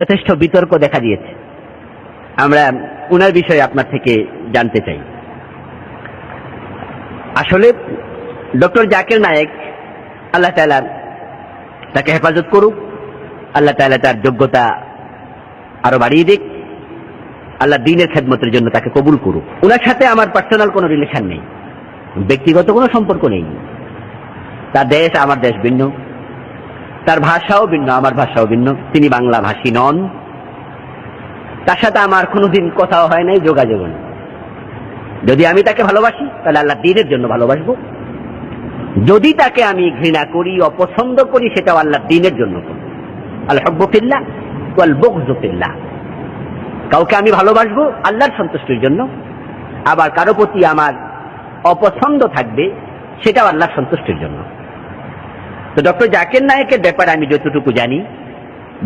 যথেষ্ট বিতর্ক দেখা দিয়েছে। আমরা উনার বিষয়ে আপনার থেকে জানতে চাই। আসলে ডক্টর জাকির নায়েক, আল্লাহ তাআলা তাকে হেফাজত করুক, আল্লাহ তাআলা তার যোগ্যতা আরো বাড়িয়ে দিক, আল্লাহ দ্বীনের খেদমতের জন্য তাকে কবুল করুক। ওনার সাথে আমার পার্সোনাল কোনো রিলেশন নেই, ব্যক্তিগত কোনো সম্পর্ক নেই। তার দেশ আমার দেশ ভিন্ন, তার ভাষাও ভিন্ন আমার ভাষাও ভিন্ন, তিনি বাংলা ভাষী নন। তার সাথে আমার কোনোদিন কথাও হয় নাই, যোগাযোগ নেই। যদি আমি তাকে ভালোবাসি তাহলে আল্লাহ দ্বীনের জন্য ভালোবাসবো, যদি তাকে আমি ঘৃণা করি, অপছন্দ করি, সেটাও আল্লাহ দ্বীনের জন্য করব। আল হুব্বু ফিল্লাহ ওয়াল বুগযু ফিল্লাহ। কাউকে আমি ভালোবাসবো আল্লাহর সন্তুষ্টির জন্য, আবার কারো প্রতি আমার অপছন্দ থাকবে সেটাও আল্লাহর সন্তুষ্টির জন্য। তো ডক্টর জাকির নায়েকের ব্যাপারে আমি যতটুকু জানি,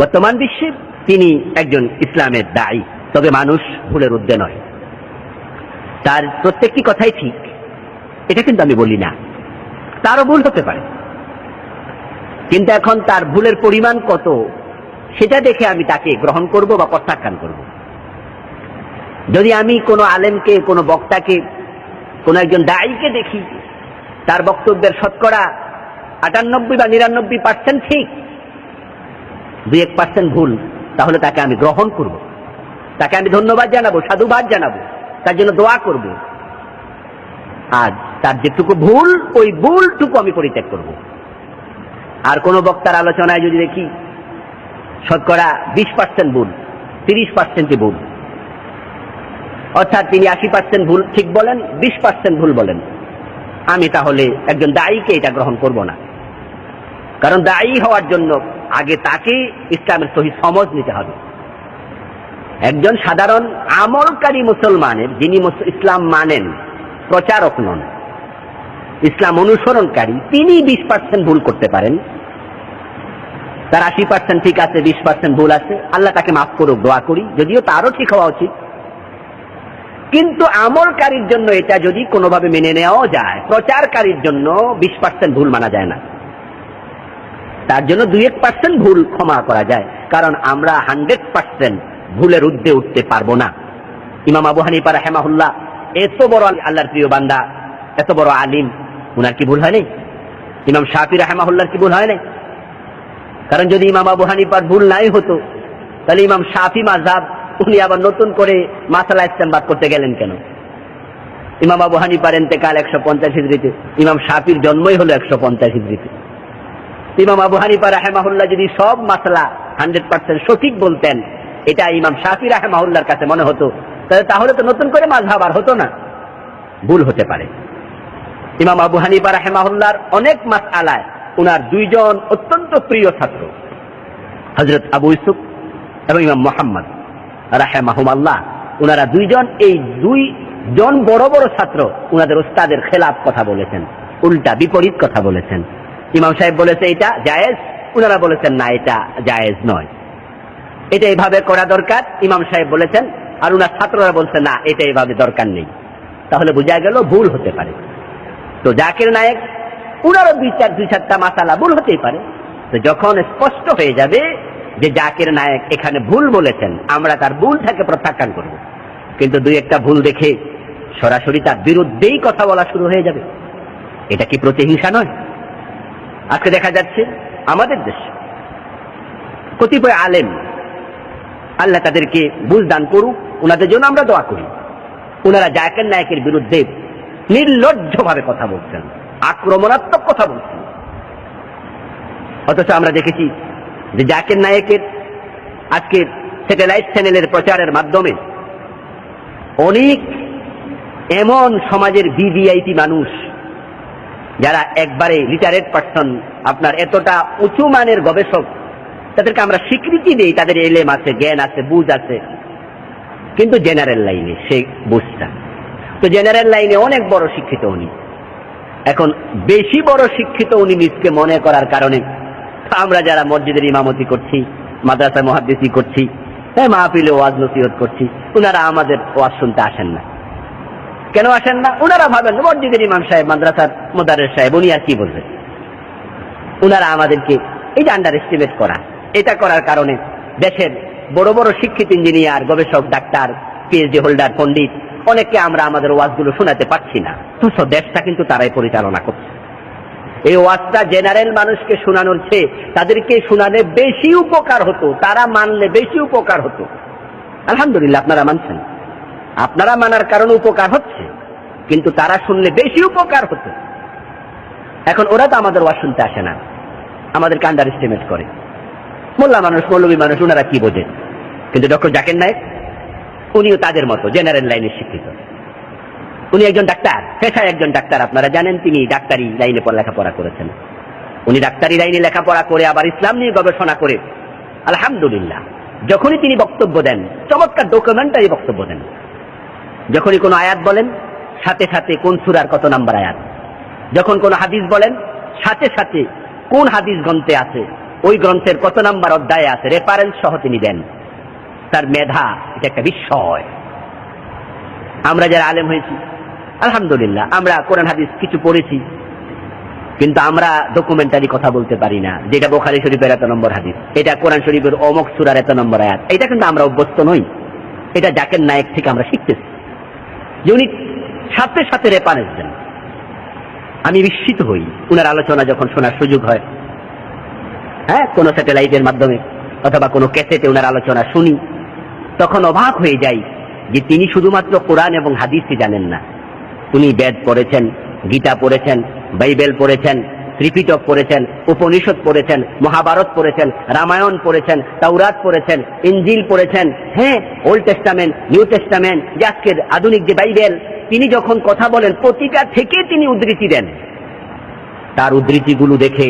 বর্তমান বিশ্বে তিনি একজন ইসলামের দায়ী, তবে মানুষ ভুলের ঊর্ধ্বে নয়। তার প্রত্যেকটি কথাই ঠিক, এটা কিন্তু আমি বলি না, তারও ভুল হতে পারে, কিন্তু এখন তার ভুলের পরিমাণ কত সেটা দেখে আমি তাকে গ্রহণ করব বা প্রত্যাখ্যান করব। যদি আমি কোনো আলেমকে, কোনো বক্তাকে, কোনো একজন দায়ীকে দেখি তার বক্তব্যের শতকরা 98 বা 99% ঠিক, 2-1% ভুল, তাহলে তাকে আমি গ্রহণ করব, তাকে আমি ধন্যবাদ জানাবো, সাধুবাদ জানাবো, তার জন্য দোয়া করব। আর তার যেটুকু ভুল, ওই ভুলটুকু আমি পরিত্যাগ করব। আর কোন বক্তার আলোচনায় যদি দেখি শতকরা 20% ভুল, 30% ভুল, অর্থাৎ তিনি 80% ভুল ঠিক বলেন, 20% ভুল বলেন, আমি তাহলে একজন দায়ীকে এটা গ্রহণ করব না। কারণ দায়ী হওয়ার জন্য আগে তাকে ইসলামের সহি সমঝ নিতে হবে। একজন সাধারণ আমলকারী মুসলমানের, যিনি ইসলাম মানেন, প্রচারক নন, ইসলাম অনুসরণকারী, তিনি 20% ভুল করতে পারেন। তার 80% ঠিক আছে, 20% ভুল আছে, আল্লাহ তাকে মাফ করুক, দোয়া করি, যদিও তারও ঠিক হওয়া উচিত। কিন্তু আমলকারীর জন্য এটা যদি কোনোভাবে মেনে নেওয়া যায়, প্রচারকারীর জন্য 20% ভুল মানা যায় না। তার জন্য 2-1% ভুল ক্ষমা করা যায়, কারণ আমরা 100% ভুলের ঊর্ধ্বে উঠতে পারবো না। ইমাম আবু হানিফা রাহিমাহুল্লাহ এত বড় আল্লাহর প্রিয় বান্দা, এত বড় আলিম, উনার কি ভুল হয় নাই? ইমাম শাফি রাহিমাহুল্লাহর কি ভুল হয় নাই? কারণ যদি ইমাম আবু হানিফার ভুল নাই হতো, তাহলে ইমাম শাফি মাযহাব উনি আবার নতুন করে মাসালা ইস্তেমবাদ করতে গেলেন কেন? ইমাম আবু হানিফার ইন্তেকাল 150 হিজরিতে, ইমাম শাফির জন্মই হলো 150 হিজরিতে। ইমাম আবু হানিফা রাহিমাহুল্লাহ যদি সব মাসলা 100% সঠিক বলতেন, এটা ইমাম শাফি রাহিমাহুল্লাহর কাছে মনে হতো, তাহলে তো নতুন করে মাযহাব আর হতো না। ভুল হতে পারে। ইমাম আবু হানিফা রাহিমাহুল্লাহর অনেক মাসআলায় উনার দুইজন অত্যন্ত প্রিয় ছাত্র, হযরত আবু ইউসুফ এবং ইমাম মুহাম্মদ রাহিমাহুমাল্লাহ, উনারা দুইজন, এই দুইজন বড় বড় ছাত্র উনাদের উস্তাদের খেলাফ কথা বলেছেন, উল্টা বিপরীত কথা বলেছেন। ইমাম সাহেব বলেছে এটা জায়েজ, উনারা বলেছেন না, এটা জায়েজ নয়, এটা এইভাবে করা দরকার, ইমাম সাহেব বলেছেন, আর উনার ছাত্ররা বলছে না, এটা এইভাবে দরকার নেই। তাহলে বোঝা গেল ভুল হতে পারে। তো জাকির নায়েক, উনারও 2-4টা মাসালা ভুল হতেই পারে। তো যখন স্পষ্ট হয়ে যাবে যে জাকির নায়েক এখানে ভুল বলেছেন, আমরা তার ভুলটাকে প্রত্যাখ্যান করব। কিন্তু 2-1টা ভুল দেখে সরাসরি তার বিরুদ্ধেই কথা বলা শুরু হয়ে যাবে, এটা কি প্রতিহিংসা নয়? আজকে দেখা যাচ্ছে আমাদের দেশে কতিপয় আলেম, আল্লাহ তাদেরকে বুঝ দান করুক, ওনাদের জন্য আমরা দোয়া করি, ওনারা জাকির নায়েকের বিরুদ্ধে নির্লজ্জভাবে কথা বলছেন, আক্রমণাত্মক কথা বলছেন। অথচ আমরা দেখেছি যে জাকির নায়েকের আজকে স্যাটেলাইট চ্যানেলের প্রচারের মাধ্যমে অনেক এমন সমাজের ভিভিআইপি মানুষ, যারা একবারে লিটারেট পারসন, আপনার এতটা উঁচু মানের গবেষক, তাদেরকে আমরা স্বীকৃতি দেই, তাদের এলেম আছে, জ্ঞান আছে, বুঝ আছে, কিন্তু জেনারেল লাইনে সে বুঝটা, তো জেনারেল লাইনে অনেক বড় শিক্ষিত উনি। এখন বেশি বড় শিক্ষিত উনি নিজকে মনে করার কারণে আমরা যারা মসজিদের ইমামতি করছি, মাদ্রাসায় মুহাদ্দিসি করছি, মাহফিলে ওয়াজ নসিহত করছি, উনারা আমাদের ওয়াজ শুনতে আসেন না। কেন আসেন না? উনারা ভাবেন মসজিদের ইমাম সাহেব, মাদ্রাসার মুদাররিস সাহেব, উনি আর কি বলবেন। উনারা আমাদেরকে এই যে আন্ডার এস্টিমেট করা, এটা করার কারণে দেশের বড় বড় শিক্ষিত ইঞ্জিনিয়ার, গবেষক, ডাক্তার, পিএইচডি হোল্ডার, পণ্ডিত, অনেককে আমরা আমাদের ওয়াজগুলো শোনাতে পারছি না, তো দেশটা কিন্তু তারাই পরিচালনা করছে। এই ওয়াজটা জেনারেল মানুষকে শোনানোর চেয়ে তাদেরকে শোনালে বেশি উপকার হতো, তারা মানলে বেশি উপকার হতো। আলহামদুলিল্লাহ আপনারা মানছেন, আপনারা মানার কারণে উপকার হচ্ছে, কিন্তু তারা শুনলে বেশি উপকার হতো। এখন ওরা তো আমাদের ওয়াজ শুনতে আসে না, আমাদেরকে আন্ডার এস্টিমেট করে। মোল্লা মানুষ, মৌলবী মানুষ, ওনারা কি বোঝে? কিন্তু ডক্টর জাকির নায়েক উনিও তাদের মতো জেনারেল লাইনে শিক্ষিত। উনি একজন ডাক্তার, পেশায় একজন ডাক্তার। আপনারা জানেন তিনি ডাক্তারি লাইনে লেখাপড়া করেছেন। উনি ডাক্তারি লাইনে লেখাপড়া করে আবার ইসলাম নিয়ে গবেষণা করে আলহামদুলিল্লাহ যখনই তিনি বক্তব্য দেন, চমৎকার ডকুমেন্টারি বক্তব্য দেন। যখনই কোনো আয়াত বলেন, সাথে সাথে কোন সূরার কত নাম্বার আয়াত, যখন কোন হাদিস বলেন, সাথে সাথে কোন হাদিস গ্রন্থে আছে, ওই গ্রন্থের কত নাম্বার অধ্যায়ে আছে, রেফারেন্স সহ তিনি দেন। তার মেধা, এটা একটা বিস্ময়। আমরা যারা আলেম হয়েছি আলহামদুলিল্লাহ, আমরা কোরআন হাদিস কিছু পড়েছি, কিন্তু আমরা ডকুমেন্টারি কথা বলতে পারি না, যেটা বুখারী শরীফের এত নম্বর হাদিস, এটা কোরআন শরীফের অমুক সূরার এত নম্বর আয়াত, এটা কিন্তু আমরা অভ্যস্ত নই। এটা জাকির নায়েক থেকে আমরা শিখতেছি, যে উনি সাথে সাথে রেফারেন্স দেন। আমি বিস্মিত হই উনার আলোচনা যখন শোনার সুযোগ হয়। হ্যাঁ, কোনো স্যাটেলাইটের মাধ্যমে অথবা কোনো ক্যাসেটে উনার আলোচনা শুনি, তখন অবাক হয়ে যাই যে তিনি শুধুমাত্র কোরআন এবং হাদিসই জানেন না, উনি বেদ পড়েছেন, গীতা পড়েছেন, বাইবেল পড়েছেন, ত্রিপিটক পড়েছেন, উপনিষদ পড়েছেন, মহাভারত পড়েছেন, রামায়ণ পড়েছেন, তাওরাত পড়েছেন, ইনজিল পড়েছেন। হ্যাঁ, ওল্ড টেস্টামেন্ট, নিউ টেস্টামেন্ট, আজকের আধুনিক যে বাইবেল, তিনি যখন কথা বলেন প্রতিটা থেকে তিনি উদ্ধৃতি দেন। তার উদ্ধৃতিগুলো দেখে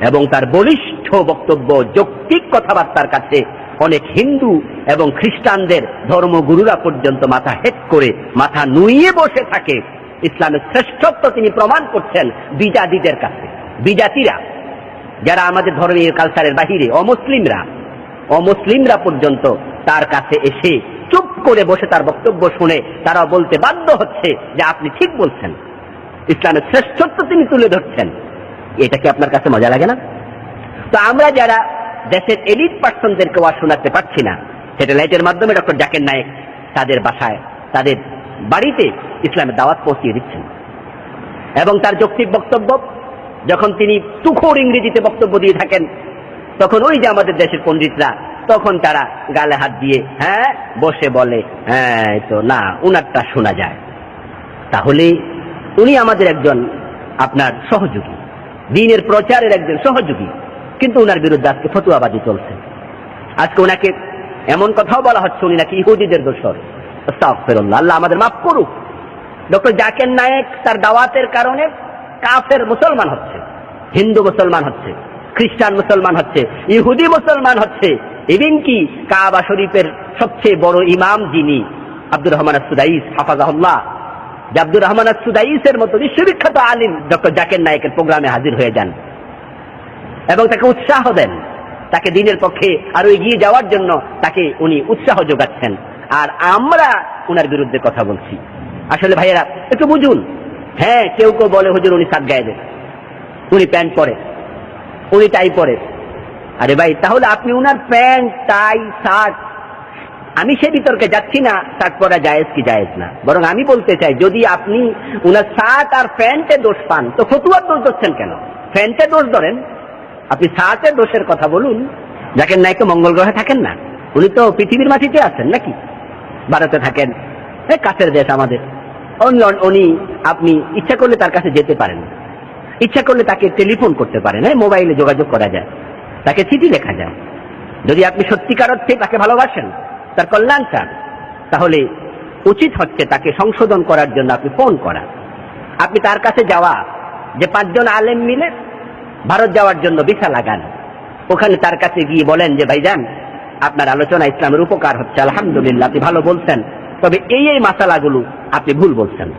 এবং তার বলিষ্ঠ বক্তব্য, যৌক্তিক কথাবার্তার কাছে অনেক হিন্দু এবং খ্রিস্টানদের ধর্মগুরুরা পর্যন্ত মাথা হেট করে, মাথা নুইয়ে বসে থাকে। ইসলামের শ্রেষ্ঠত্ব তিনি প্রমাণ করছেন বিজাতিদের কাছে। বিজাতিরা যারা আমাদের ধর্মীয় কালচারের বাহিরে, অমুসলিমরা পর্যন্ত তার কাছে এসে চুপ করে বসে তার বক্তব্য শুনে তারা বলতে বাধ্য হচ্ছে যে আপনি ঠিক বলছেন, ইসলামের শ্রেষ্ঠত্ব তিনি তুলে ধরছেন। এটা কি আপনার কাছে মজা লাগে না? তো আমরা যারা দেশের এলিট পার্সনদেরকে ওয়াজ শোনাতে পারছি না, স্যাটেলাইটের মাধ্যমে ডক্টর জাকির নায়েক তাদের বাসায়, তাদের বাড়িতে ইসলামের দাওয়াত পৌঁছিয়ে দিচ্ছেন। এবং তার যৌক্তিক বক্তব্য যখন তিনি তুখোড় ইংরেজিতে বক্তব্য দিয়ে থাকেন, তখন ওই যে আমাদের দেশের পণ্ডিতরা, তখন তারা গালে হাত দিয়ে হ্যাঁ বসে বলে, হ্যাঁ তো না, উনারটা শোনা যায়। তাহলে উনি আমাদের একজন আপনার সহযোগী, দ্বীনের প্রচারের একজন সহযোগী, কিন্তু উনার বিরুদ্ধে আজকে ফতুয়াবাজি চলছে। আজকে ওনাকে এমন কথাও বলা হচ্ছে উনি নাকি ইহুদিদের দোসর। আস্তাগফিরুল্লাহ, আল্লাহ আমাদের মাফ করুক। ডক্টর জাকির নায়েক তার দাওয়াতের কারণে কাফের মুসলমান হচ্ছে, হিন্দু মুসলমান হচ্ছে, খ্রিস্টান মুসলমান হচ্ছে, ইহুদি মুসলমান হচ্ছে। ইভেন কি কাবা শরীফের সবচেয়ে বড় ইমাম যিনি আব্দুর রহমান আস-সুদাইস হাফাজাহুল্লাহ, আব্দুর রহমান আস-সুদাইসের মতো বিশ্ববিখ্যাত আলিম ডক্টর জাকির নায়েকের প্রোগ্রামে হাজির হয়ে যান এবং তাকে উৎসাহ দেন, তাকে দ্বীনের পক্ষে আরো এগিয়ে যাওয়ার জন্য তাকে উনি উৎসাহ যোগাচ্ছেন। আর আমরা উনার বিরুদ্ধে কথা বলছি। আসলে ভাইয়েরা একটু বুঝুন। হ্যাঁ, কেউ কেউ বলে হুজুর উনি শার্ট গায়ে দেন, উনি প্যান্ট পরে, উনি টাই পরে। আরে ভাই, তাহলে আপনি উনার প্যান্ট, টাই, শার্ট, আমি সে বিতর্কে যাচ্ছি না শার্ট পরা জায়েজ কি জায়েজ না, বরং আমি বলতে চাই যদি আপনি উনার শার্ট আর প্যান্টে দোষ পান তো ফতুয়ার দোষ ধরছেন কেন? প্যান্টে দোষ ধরেন, আপনি শার্টের দোষের কথা বলুন। জাকির নায়েক মঙ্গল গ্রহে থাকেন না, উনি তো পৃথিবীর মাটিতে আছেন নাকি, ভারতে থাকেন, কাছের দেশ আমাদের। উনি আপনি ইচ্ছা করলে তার কাছে যেতে পারেন, ইচ্ছা করলে তাকে টেলিফোন করতে পারেন, মোবাইলে যোগাযোগ করা যায়, তাকে চিঠি লেখা যায়। যদি আপনি সত্যিকার অর্থে তাকে ভালোবাসেন, তার কল্যাণ চান, তাহলে উচিত হচ্ছে তাকে সংশোধন করার জন্য আপনি ফোন করা। আপনি তার কাছে যাওয়া, যে 5 জন আলেম মিলে ভারত যাওয়ার জন্য ভিসা লাগান, ওখানে তার কাছে গিয়ে বলেন যে ভাইজান আপনার আলোচনা ইসলামের উপকার হচ্ছে, আলহামদুলিল্লাহ আপনি ভালো বলছেন, তবে এই মাসালাগুলো আপনি ভুল বলছেন।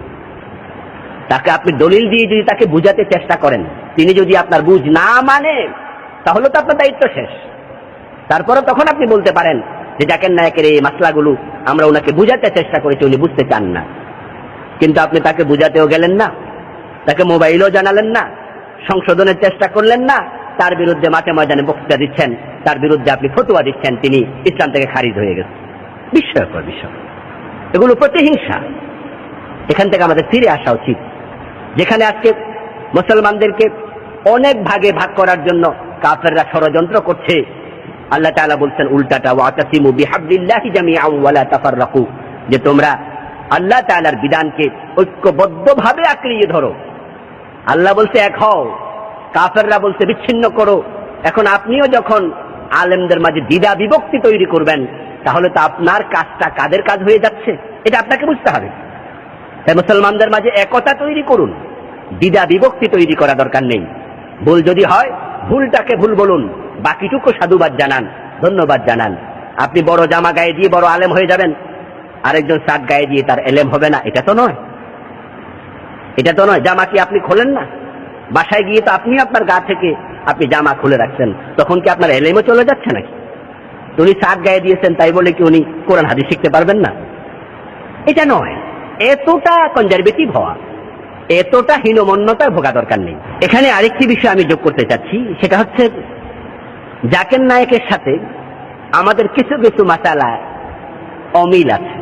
তাকে আপনি দলিল দিয়ে যদি তাকে বুঝাতে চেষ্টা করেন, তিনি যদি আপনার বুঝ না মানে, তাহলে তো আপনার দায়িত্ব শেষ। তারপরে তখন আপনি বলতে পারেন যে জাকির নায়েকের এই মাসলাগুলো আমরা ওনাকে বুঝাতে চেষ্টা করেছি, উনি বুঝতে চান না। কিন্তু আপনি তাকে বুঝাতেও গেলেন না, তাকে মোবাইলও জানালেন না, সংশোধনের চেষ্টা করলেন না, তার বিরুদ্ধে মাঠে ময়দানে বক্তৃতা দিচ্ছেন। তার বিরুদ্ধে আপনি ফতোয়া দিচ্ছেন, তিনি ইসলাম থেকে খারিজ হয়ে গেছেন। বিস্ময়কর বিষয়, এগুলো প্রতিহিংসা। এখান থেকে আমাদের ফিরে আসা উচিত। যেখানে আজকে মুসলমানদেরকে অনেক ভাগে ভাগ করার জন্য কাফেররা ষড়যন্ত্র করছে, আল্লাহ তাআলা বলছেন উল্টাটা, ওয়াতাসিমু বিহাবলিল্লাহি জামিআন ওয়া লা তাফাররাকু, যে তোমরা আল্লাহ তাআলার বিধানকে ঐক্যবদ্ধভাবে আঁকড়িয়ে ধরো। আল্লাহ বলছে এক হও, কাফেররা বলছে বিচ্ছিন্ন করো। এখন আপনিও যখন আলেমদের মাঝে দ্বিধা বিভক্তি তৈরি করবেন, তাহলে তো আপনার কাজটা কাদের কাজ হয়ে যাচ্ছে, এটা আপনাকে বুঝতে হবে। তাই মুসলমানদের মাঝে একতা তৈরি করুন, দ্বিধা বিভক্তি তৈরি করা দরকার নেই। ভুল যদি হয় ভুলটাকে ভুল বলুন, বাকিটুকু সাধুবাদ জানান, ধন্যবাদ জানান। আপনি বড় জামা গায়ে দিয়ে বড় আলেম হয়ে যাবেন, আরেকজন শার্ট গায়ে দিয়ে তার এলেম হবে না, এটা তো নয়। এটা তো নয়। জামা কি আপনি খোলেন না? বাসায় গিয়ে তো আপনি আপনার গা থেকে আপনি জামা খুলে রাখছেন, তখন কি আপনার এলেমও চলে যাচ্ছে নাকি? উনি শার্ট গায়ে দিয়েছেন তাই বলে কি উনি কোরআন হাদিস শিখতে পারবেন না? এটা নয়। এতটা কনজারভেটিভ হওয়া, এতটা হীনমন্যতায় ভোগা দরকার নেই। এখানে আরেকটি বিষয় আমি যোগ করতে চাচ্ছি, সেটা হচ্ছে জাকির নায়েকের সাথে আমাদের কিছু কিছু মাসালা অমিল আছে।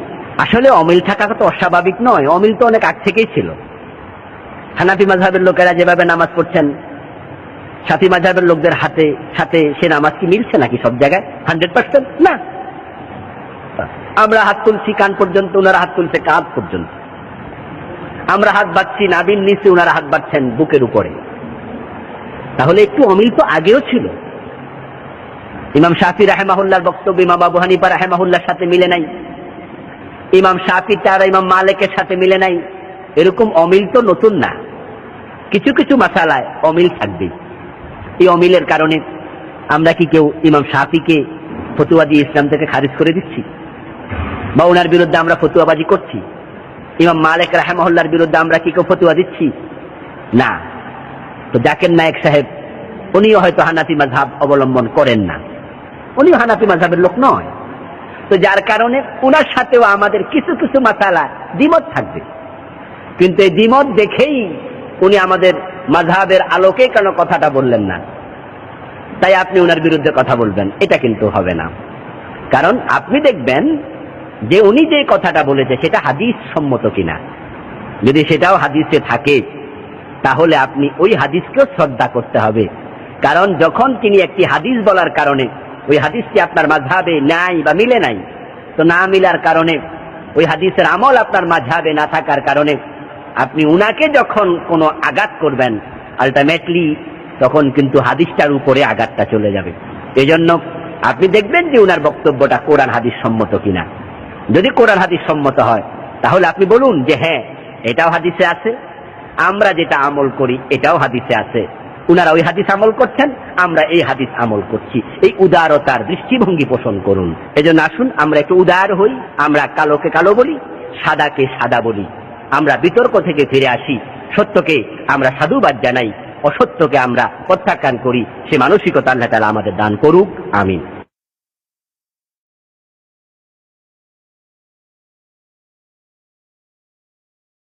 আসলে অমিল থাকা তো অস্বাভাবিক নয়, অমিল তো অনেক আগ থেকেই ছিল। হানাফি মাযহাবের লোকেরা যেভাবে নামাজ পড়ছেন, শাফি মাযহাবের লোকদের সাথে সে নামাজ কি মিলছে নাকি সব জায়গায় 100% না। আমরা হাত তুলছি কান পর্যন্ত, ওনারা হাত তুলছে কাঁধ পর্যন্ত। আমরা হাত বাঁধছি নাভির নিচে, ওনারা হাত বাঁধছেন বুকের উপরে। তাহলে একটু অমিল তো আগেও ছিল। ইমাম শাফি রাহিমাহুল্লাহর বক্তব্য ইমাম আবু হানিফা রাহিমাহুল্লাহর সাথে মিলে নাই, ইমাম শাফি তার ইমাম মালিকের সাথে মিলে নাই। এরকম অমিল তো নতুন না, কিছু কিছু মাসালায় অমিল থাকবেই। এই অমিলের কারণে আমরা কি কেউ ইমাম শাফিকে ফতোয়া দিয়ে ইসলাম থেকে খারিজ করে দিচ্ছি, বা ওনার বিরুদ্ধে আমরা ফতোয়াবাজি করছি? ইমাম মালিক রাহিমাহুল্লাহর বিরুদ্ধে আমরা কি কেউ ফতোয়া দিচ্ছি? না। তো জাকির নায়েক সাহেব উনিও হয়তো হানাফি মাযহাব অবলম্বন করেন না, উনিও হানাফি মাযহাবের লোক নয়। তো যার কারণে ওনার সাথেও আমাদের কিছু কিছু মাসালা দ্বিমত থাকবে। কিন্তু এই দ্বিমত দেখেই উনি আমাদের মাযহাবের আলোকে কেন কথাটা বললেন না, তাই আপনি ওনার বিরুদ্ধে কথা বলবেন, এটা কিন্তু হবে না। কারণ আপনি দেখবেন যে উনি যে কথাটা বলেছে সেটা হাদিস সম্মত কিনা। যদি সেটাও হাদিসে থাকে, তাহলে আপনি ওই হাদিসকেও শ্রদ্ধা করতে হবে। কারণ যখন তিনি একটি হাদিস বলার কারণে ওই হাদিসটি আপনার মাযহাবে নাই বা মিলে নাই, তো না মিলার কারণে ওই হাদিসের আমল আপনার মাযহাবে না থাকার কারণে আপনি উনাকে যখন কোনো আঘাত করবেন, আলটিমেটলি তখন কিন্তু হাদিসটার উপরে আঘাতটা চলে যাবে। এজন্য আপনি দেখবেন যে উনার বক্তব্যটা কোরআন হাদিস সম্মত কিনা। যদি কোরআন হাদিস সম্মত হয়, তাহলে আপনি বলুন যে হ্যাঁ, এটাও হাদিসে আছে, আমরা যেটা আমল করি এটাও হাদিসে আছে। উনারা ওই হাদিস আমল করছেন, আমরা এই হাদিস আমল করছি। এই উদারতার দৃষ্টিভঙ্গি পোষণ করুন। এজন্য আসুন আমরা একটু উদার হই, আমরা কালোকে কালো বলি, সাদাকে সাদা বলি। আমরা বিতর্ক থেকে ফিরে আসি, সত্যকে আমরা সাধুবাদ জানাই, অসত্যকে আমরা প্রত্যাখ্যান করি। সে মানসিকতা আল্লাহ তাআলা আমাদের দান করুক। আমিন।